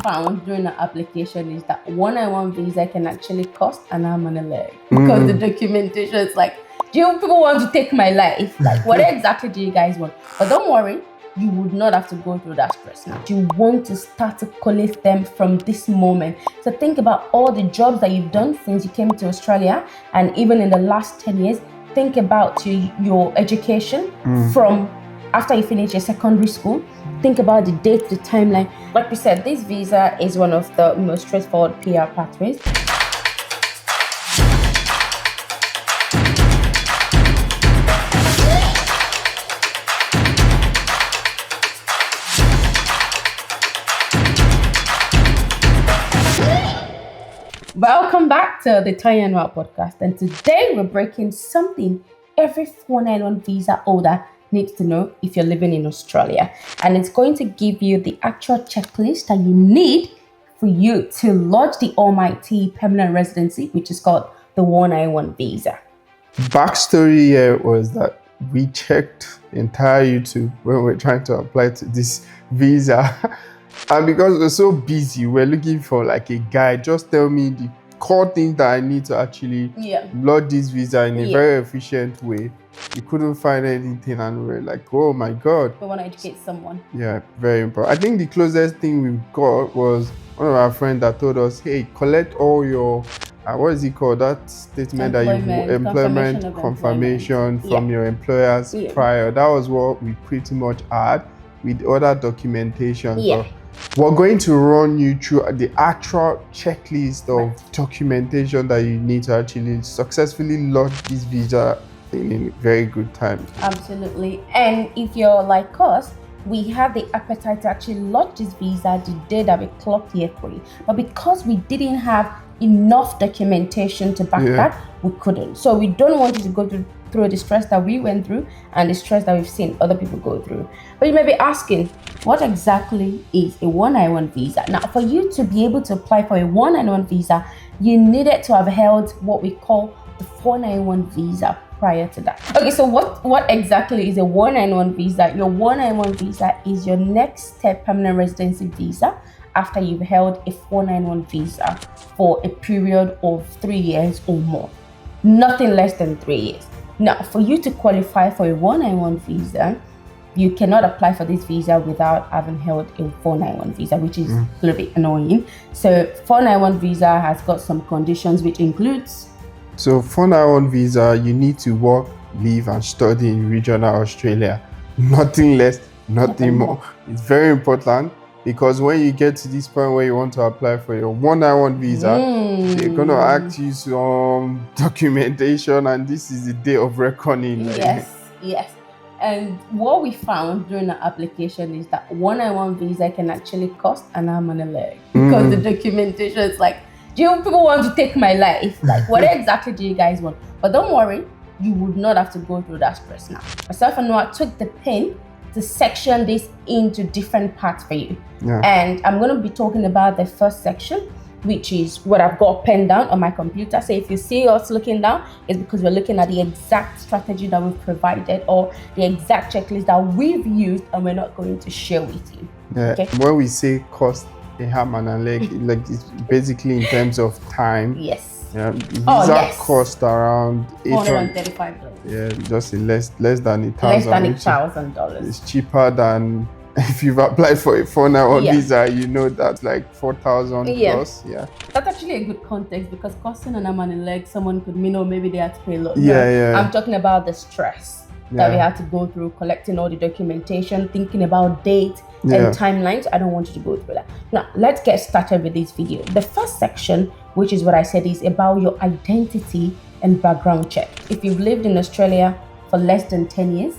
found during the application is that 191 visa can actually cost an arm and a leg because the documentation is like, do you people want to take my life? Like, what exactly do you guys want? But don't worry, you would not have to go through that stress now. You want to start to collect them from this moment. So think about all the jobs that you've done since you came to Australia, and even in the last 10 years. Think about your education from after you finish your secondary school. Think about the date, the timeline. Like we said, this visa is one of the most straightforward PR pathways. Welcome back to the Toy and Wow podcast, and today we're breaking something every 491 visa holder needs to know if you're living in Australia, and it's going to give you the actual checklist that you need for you to lodge the almighty permanent residency, which is called the 191 visa. Backstory here was that we checked entire YouTube when we were trying to apply to this visa. And because we're so busy, we're looking for like a guide. Just tell me the core things that I need to actually load this visa in a very efficient way. We couldn't find anything, and we were like, oh my God. We want to educate someone. Yeah, very important. I think the closest thing we got was one of our friends that told us, hey, collect all your, what is it called? That statement employment confirmation from your employers prior. That was what we pretty much had with other documentation. Yeah. We're going to run you through the actual checklist of documentation that you need to actually successfully lodge this visa in a very good time. Absolutely. And if you're like us, we have the appetite to actually lodge this visa the day that we clocked year 3. But because we didn't have enough documentation to back that, we couldn't. So we don't want you to go through the stress that we went through and the stress that we've seen other people go through. But you may be asking, what exactly is a 191 visa? Now, for you to be able to apply for a 191 visa, you needed to have held what we call the 491 visa prior to that. Okay, so what exactly is a 191 visa? Your 191 visa is your next step permanent residency visa after you've held a 491 visa for a period of 3 years or more. Nothing less than 3 years. Now, for you to qualify for a 191 visa, you cannot apply for this visa without having held a 491 visa, which is a little bit annoying. So 491 visa has got some conditions, which includes... So 491 visa, you need to work, live and study in regional Australia. Nothing less, nothing more. It's very important because when you get to this point where you want to apply for your 191 visa, they're going to ask you some documentation, and this is the day of reckoning. Yes. And what we found during the application is that 191 visa can actually cost an arm and a leg because the documentation is like, do you people want to take my life? Like, what exactly do you guys want? But don't worry, you would not have to go through that stress now. Myself and Noah took the pen to section this into different parts for you. And I'm going to be talking about the first section, which is what I've got penned down on my computer. So if you see us looking down, it's because we're looking at the exact strategy that we've provided or the exact checklist that we've used, and we're not going to share with you. Okay? When we say cost a arm and a leg, like it's basically in terms of time. Yes. Visa cost around $435. Yeah, just less than $1,000. Less than $1,000. It's cheaper than if you've applied for a 491 visa, you know that's like 4,000 plus. Yeah. That's actually a good context because costing an arm and a leg, someone could mean, oh, maybe they had to pay a lot. I'm talking about the stress that we had to go through, collecting all the documentation, thinking about date and timelines. I don't want you to go through that. Now, let's get started with this video. The first section, which is what I said, is about your identity and background check. If you've lived in Australia for less than 10 years,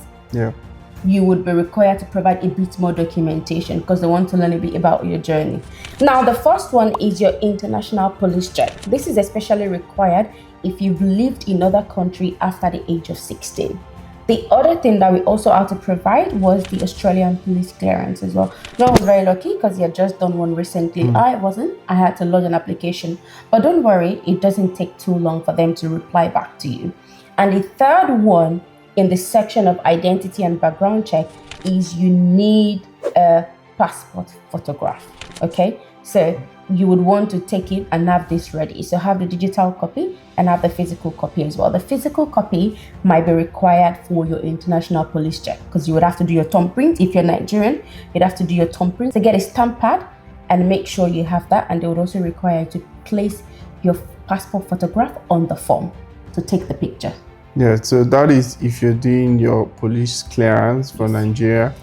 you would be required to provide a bit more documentation because they want to learn a bit about your journey. Now, the first one is your international police check. This is especially required if you've lived in other country after the age of 16. The other thing that we also had to provide was the Australian police clearance as well. I was very lucky because he had just done one recently. I wasn't. I had to lodge an application. But don't worry, it doesn't take too long for them to reply back to you. And the third one in the section of identity and background check is you need a passport photograph. Okay, so you would want to take it and have this ready. So have the digital copy and have the physical copy as well. The physical copy might be required for your international police check, because you would have to do your thumbprint. If you're Nigerian, you'd have to do your thumbprint to get a stamp pad, and make sure you have that. And they would also require you to place your passport photograph on the form to take the picture. Yeah, so that is if you're doing your police clearance for Nigeria.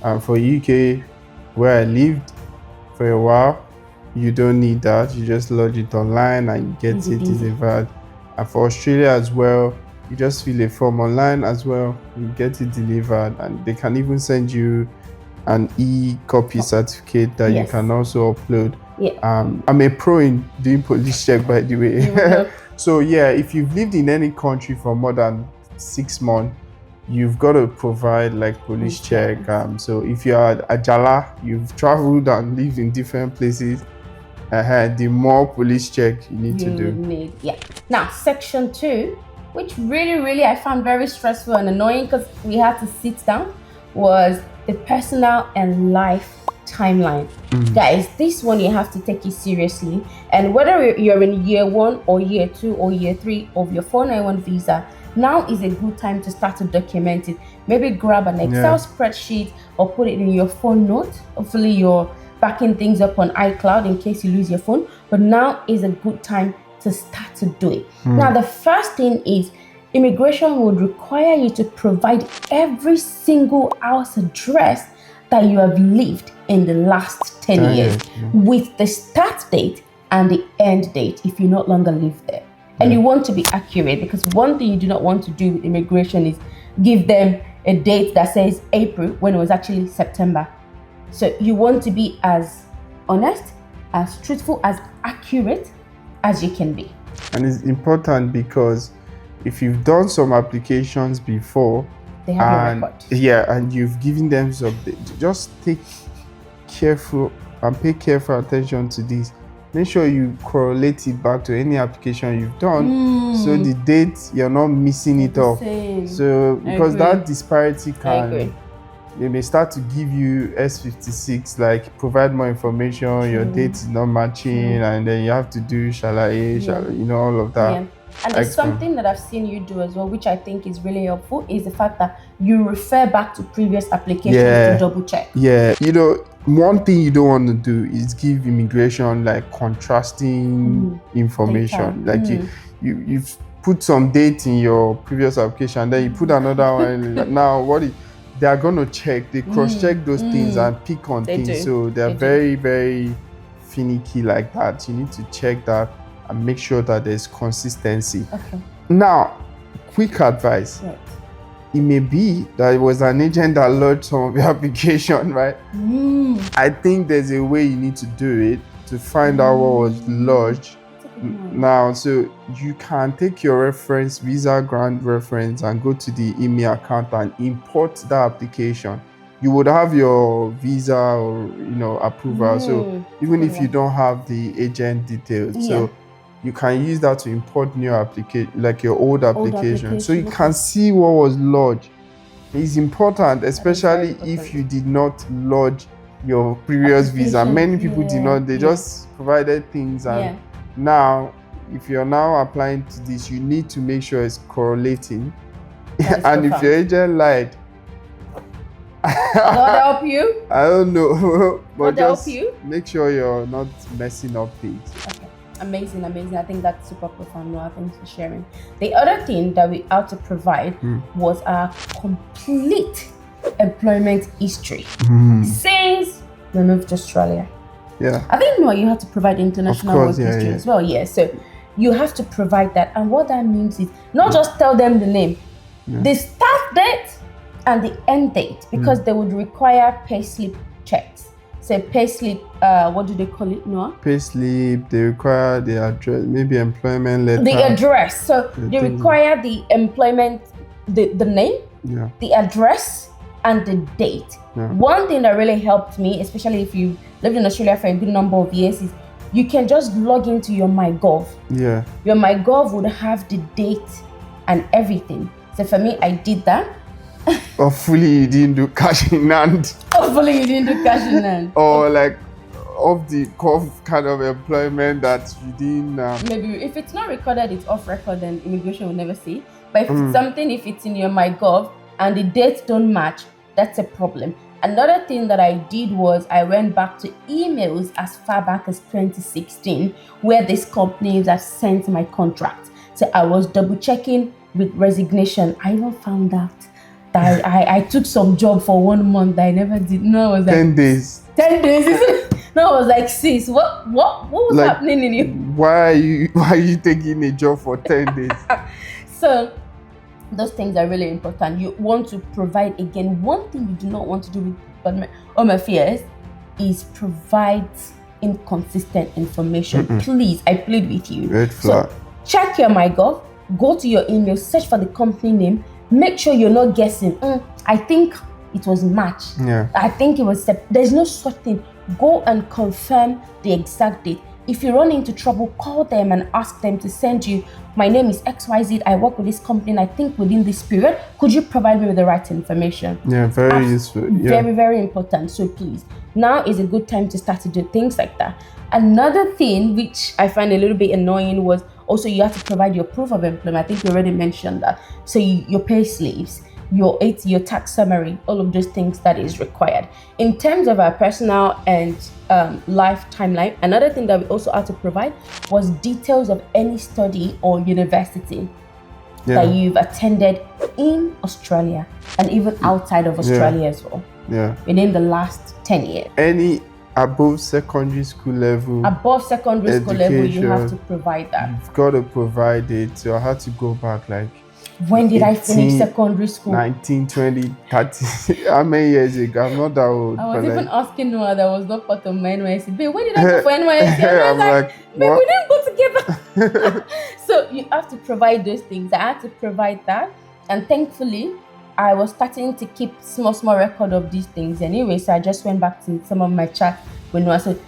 And for UK, where I lived for a while, you don't need that. You just lodge it online and you get it delivered. And for Australia as well, you just fill a form online as well, you get it delivered, and they can even send you an e-copy certificate that you can also upload. I'm a pro in doing police check, by the way. So yeah, if you've lived in any country for more than 6 months, you've got to provide like police check. So if you are Ajala, you've traveled and lived in different places, the more police check you need to do. Now, section 2, which really I found very stressful and annoying because we had to sit down, was the personal and life timeline. Guys, this one you have to take it seriously, and whether you're in year 1 or year 2 or year 3 of your 491 visa, now is a good time to start to document it. Maybe grab an Excel spreadsheet or put it in your phone note. Hopefully you're backing things up on iCloud in case you lose your phone, but now is a good time to start to do it. Now, the first thing is immigration would require you to provide every single house address that you have lived in the last 10 years with the start date and the end date if you no longer live there. And you want to be accurate, because one thing you do not want to do with immigration is give them a date that says April when it was actually September. So you want to be as honest, as truthful, as accurate as you can be. And it's important because if you've done some applications before, they have your record. And you've given them some, just pay careful attention to this. Make sure you correlate it back to any application you've done, so the date you're not missing it off. So because that disparity can, they may start to give you S56, like provide more information, your date is not matching, and then you have to do all of that. And there's something that I've seen you do as well, which I think is really helpful, is the fact that you refer back to previous applications to double check. One thing you don't want to do is give immigration like contrasting information. Like you've put some date in your previous application, then you put another one. Now they are going to check, they cross-check those things and pick on things. So they're very, very finicky like that. You need to check that and make sure that there's consistency. Now, quick advice. It may be that it was an agent that lodged some of your application, right? I think there's a way you need to do it to find out what was lodged. Now, so you can take your reference, visa grant reference, and go to the email account and import that application. You would have your visa or approval. So even if you don't have the agent details, so you can use that to import new application, like your old application. So you can see what was lodged. It's important, especially if you did not lodge your previous visa. Many people did not. They just provided things, and now if you're now applying to this, you need to make sure it's correlating. And if your agent lied, God help you. I don't know, but just help you. Make sure you're not messing up things. Amazing. I think that's super profound. Noah, thanks for sharing. The other thing that we had to provide was our complete employment history since we moved to Australia. I think, Noah, you have to provide international work history as well. So you have to provide that. And what that means is not just tell them the name, the start date and the end date, because they would require payslip checks. So payslip, what do they call it, Noah? Payslip, they require the address, maybe employment letter. The address. So they require the employment, the name, the address, and the date. One thing that really helped me, especially if you lived in Australia for a good number of years, is you can just log into your MyGov. Your MyGov would have the date and everything. So for me, I did that. hopefully you didn't do cash in hand. Hopefully you didn't do cash in hand. Or like off the cuff kind of employment that you didn't. Maybe if it's not recorded, it's off record, then immigration will never see. But if it's something, if it's in your MyGov and the dates don't match, that's a problem. Another thing that I did was I went back to emails as far back as 2016, where these companies have sent my contract. So I was double checking with resignation. I even found out that I took some job for 1 month that I never did. No, I was like 10 days. 10 days. No, I was like, sis, what was Like, happening in you? Why are you taking a job for 10 days? So those things are really important. You want to provide, again, one thing you do not want to do with Home Affairs is provide inconsistent information. Please, I plead with you. Red flag. So check your MyGov, go to your email, search for the company name, make sure you're not guessing. I think it was March. Yeah. I think it was there's no such thing. Go and confirm the exact date. If you run into trouble, call them and ask them to send you, my name is XYZ, I work with this company, and I think within this period, could you provide me with the right information? Yeah, very useful. Yeah. Very, very important. So please, now is a good time to start to do things like that. Another thing which I find a little bit annoying was also you have to provide your proof of employment. I think you already mentioned that. So your pay slips, your tax summary, all of those things that is required. In terms of our personal and life timeline, another thing that we also had to provide was details of any study or university that you've attended in Australia and even outside of Australia as well. Yeah. Within the last 10 years. Any above secondary school level. Above secondary school level, you have to provide that. You've got to provide it. So I had to go back like, when did I finish secondary school? 19, 20, 30. How many years ago? I'm not that old. I was even asking Noah that was not part of my NYSC. Babe, when did I go for NYSC? I was like, babe, we didn't go together. So you have to provide those things. I had to provide that. And thankfully, I was starting to keep small record of these things anyway. So I just went back to some of my chat with Noah. So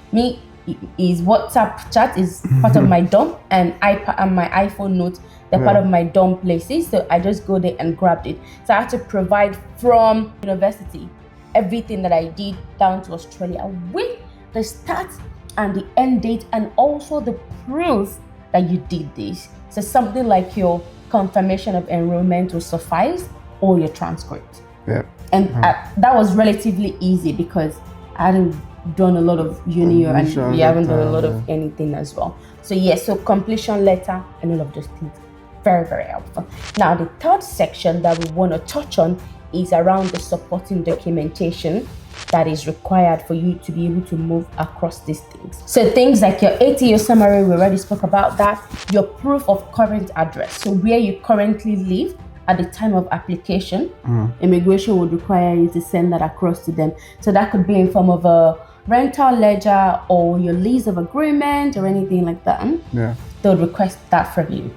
his WhatsApp chat is part of my dump, and iPad and my iPhone notes, they're part of my dump places. So I just go there and grabbed it. So I had to provide from university everything that I did down to Australia with the start and the end date, and also the proof that you did this. So something like your confirmation of enrollment will suffice, or your transcript. Yeah. And that was relatively easy because I hadn't done a lot of uni and we haven't done a lot of anything as well. So yes, so completion letter and all of those things, very, very helpful. Now the third section that we want to touch on is around the supporting documentation that is required for you to be able to move across these things. So things like your ATO summary, we already spoke about that. Your proof of current address, so where you currently live at the time of application, immigration would require you to send that across to them. So that could be in form of a rental ledger or your lease of agreement or anything like that. Yeah. They would request that from you.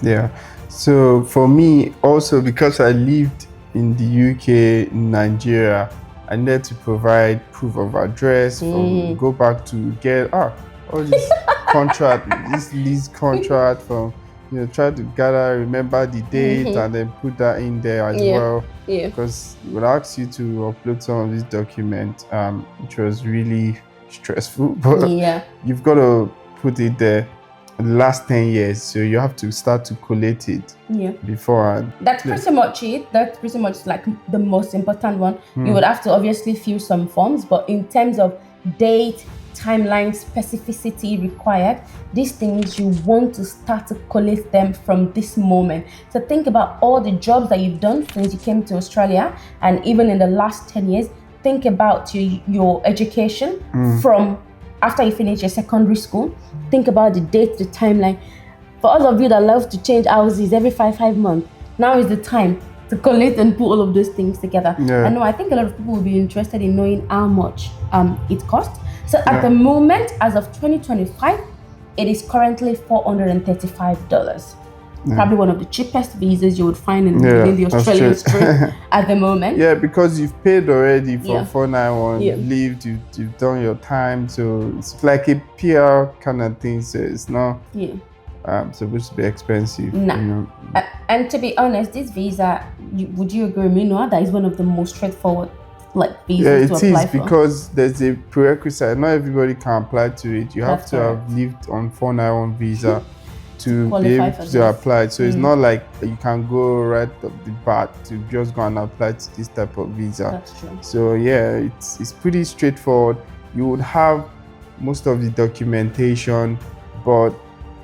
Yeah. So for me, also because I lived in the UK, in Nigeria, I needed to provide proof of address, go back to get all this contract, this lease contract from, try to remember the date and then put that in there as well. Yeah. Because it would ask you to upload some of these documents, which was really stressful. But you've got to put it there the last 10 years. So you have to start to collate it before. That's pretty much it. That's pretty much like the most important one. You would have to obviously fill some forms, but in terms of date, timeline, specificity required, these things you want to start to collect them from this moment. So think about all the jobs that you've done since you came to Australia, and even in the last 10 years, think about your education from after you finish your secondary school. Think about the date, the timeline. For all of you that love to change houses every five months, now is the time to collect and put all of those things together. I know, I think a lot of people will be interested in knowing how much it costs. So at the moment, as of 2025, it is currently $435. Probably one of the cheapest visas you would find in the Australian street at the moment. Yeah, because you've paid already for 491, you've lived, you've done your time. So it's like a PR kind of thing. So it's not supposed to be expensive. Nah. You know. And to be honest, this visa, would you agree with me? No, that is one of the most straightforward like visas to It apply is for. because there's a prerequisite. Not everybody can apply to it. You have That's to have lived on 491 visa to be qualify able for to this. apply. So it's not like you can go right off the bat to just go and apply to this type of visa. That's true. So yeah, it's pretty straightforward. You would have most of the documentation, but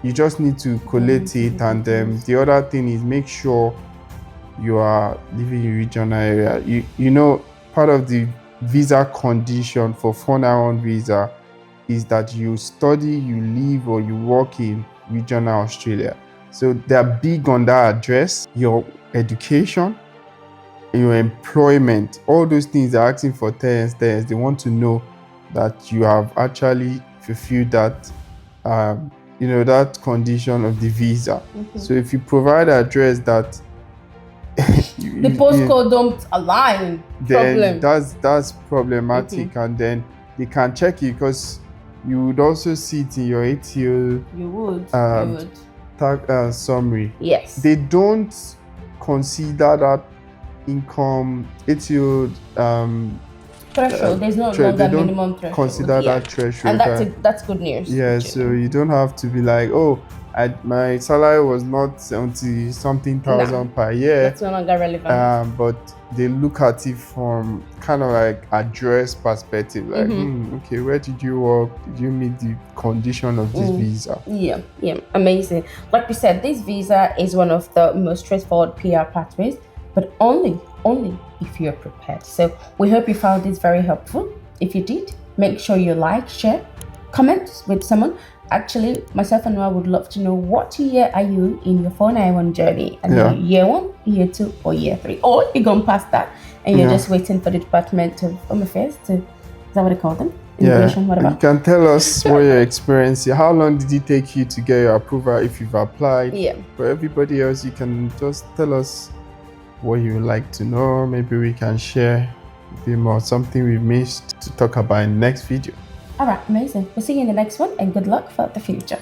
you just need to collate it. And the other thing is make sure you are living in regional area. You know, part of the visa condition for 491 visa is that you study, you live, or you work in regional Australia. So they're big on that address, your education, your employment, all those things they're asking for tenants. They want to know that you have actually fulfilled that that condition of the visa. So if you provide an address that the postcode don't align, then that's problematic. And then they can check it because you would also see it in your ATO. You would. Tax summary. Yes. They don't consider that income ATO threshold. There's no longer minimum threshold. Consider that threshold. And that's good news. Yeah, so you don't have to be like, oh, my salary was not 70 something thousand per year. That's no longer relevant. But they look at it from kind of like address perspective, like, okay, where did you work? Did you meet the condition of this visa? Yeah, amazing. Like we said, this visa is one of the most straightforward PR pathways, but only if you're prepared. So we hope you found this very helpful. If you did, make sure you like, share, comment with someone. Actually, myself and Noah would love to know what year are you in your 491 journey? And year 1, year 2, or year 3? Or you've gone past that and you're just waiting for the Department of Home Affairs to, is that what they call them? Immigration, whatever. You can tell us what your experience is. How long did it take you to get your approval if you've applied? Yeah. For everybody else, you can just tell us what you would like to know. Maybe we can share a bit more, something we missed to talk about in the next video. All right, amazing. We'll see you in the next one and good luck for the future.